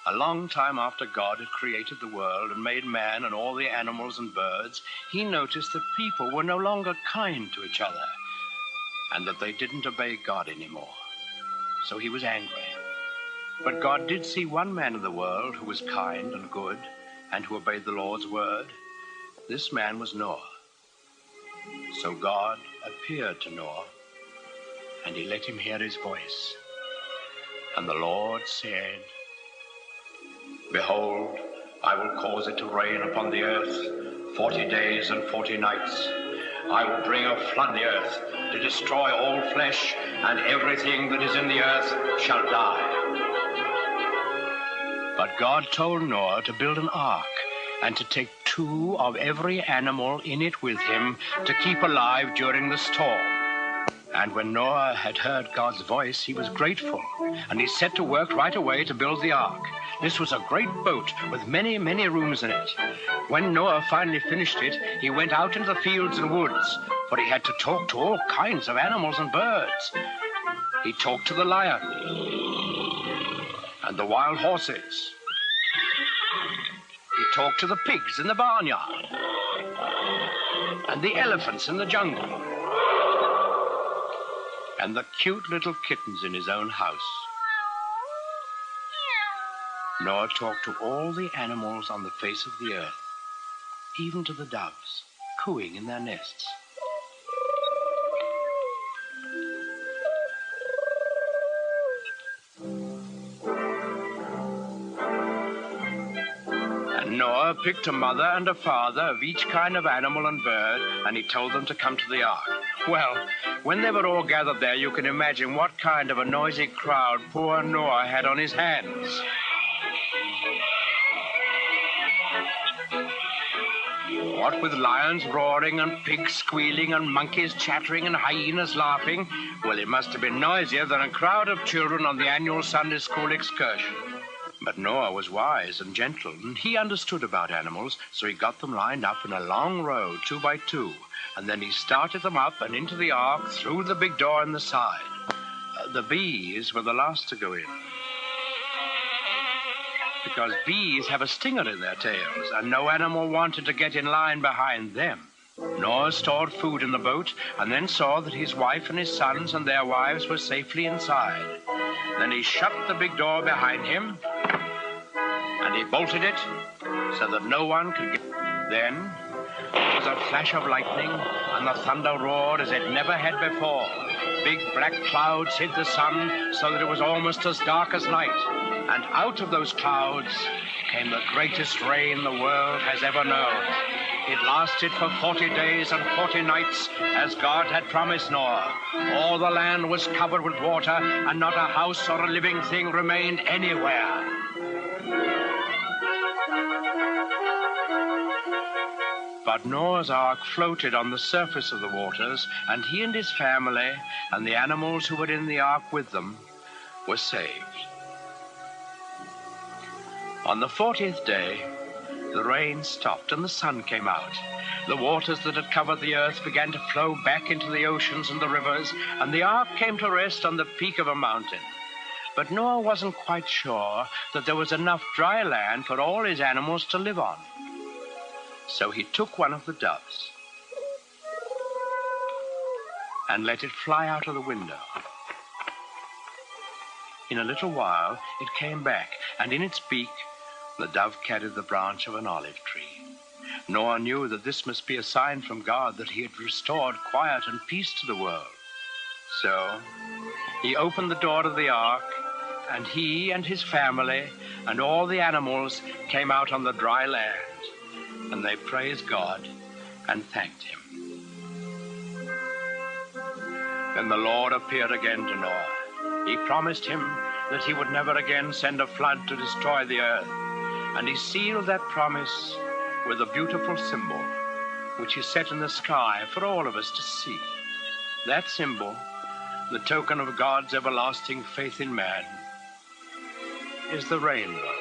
A long time after God had created the world and made man and all the animals and birds, he noticed that people were no longer kind to each other and that they didn't obey God anymore. So he was angry. But God did see one man in the world who was kind and good and who obeyed the Lord's word. This man was Noah. So God appeared to Noah and he let him hear his voice. And the Lord said, "Behold, I will cause it to rain upon the earth 40 days and 40 nights. I will bring a flood the earth to destroy all flesh, and everything that is in the earth shall die." But God told Noah to build an ark and to take 2 of every animal in it with him to keep alive during the storm. And when Noah had heard God's voice, he was grateful, and he set to work right away to build the ark. This was a great boat with many, many rooms in it. When Noah finally finished it, he went out into the fields and woods, for he had to talk to all kinds of animals and birds. He talked to the lion and the wild horses. He talked to the pigs in the barnyard and the elephants in the jungle and the cute little kittens in his own house. Noah talked to all the animals on the face of the earth, even to the doves, cooing in their nests. And Noah picked a mother and a father of each kind of animal and bird, and he told them to come to the ark. Well, when they were all gathered there, you can imagine what kind of a noisy crowd poor Noah had on his hands. What with lions roaring and pigs squealing and monkeys chattering and hyenas laughing, well, it must have been noisier than a crowd of children on the annual Sunday school excursion. But Noah was wise and gentle, and he understood about animals, so he got them lined up in a long row, 2 by 2, and then he started them up and into the ark through the big door in the side. The bees were the last to go in, because bees have a stinger in their tails, and no animal wanted to get in line behind them. Noah stored food in the boat, and then saw that his wife and his sons and their wives were safely inside. Then he shut the big door behind him, and he bolted it so that no one could get. Then there was a flash of lightning, and the thunder roared as it never had before. Big black clouds hid the sun so that it was almost as dark as night. And out of those clouds came the greatest rain the world has ever known. It lasted for 40 days and 40 nights, as God had promised Noah. All the land was covered with water, and not a house or a living thing remained anywhere. But Noah's ark floated on the surface of the waters, and he and his family and the animals who were in the ark with them were saved. On the 40th day, the rain stopped and the sun came out. The waters that had covered the earth began to flow back into the oceans and the rivers, and the ark came to rest on the peak of a mountain. But Noah wasn't quite sure that there was enough dry land for all his animals to live on. So he took one of the doves and let it fly out of the window. In a little while, it came back, and in its beak, the dove carried the branch of an olive tree. Noah knew that this must be a sign from God that he had restored quiet and peace to the world. So he opened the door of the ark, and he and his family and all the animals came out on the dry land, and they praised God and thanked him. Then the Lord appeared again to Noah. He promised him that he would never again send a flood to destroy the earth, and he sealed that promise with a beautiful symbol, which he set in the sky for all of us to see. That symbol the token of God's everlasting faith in man, is the rainbow.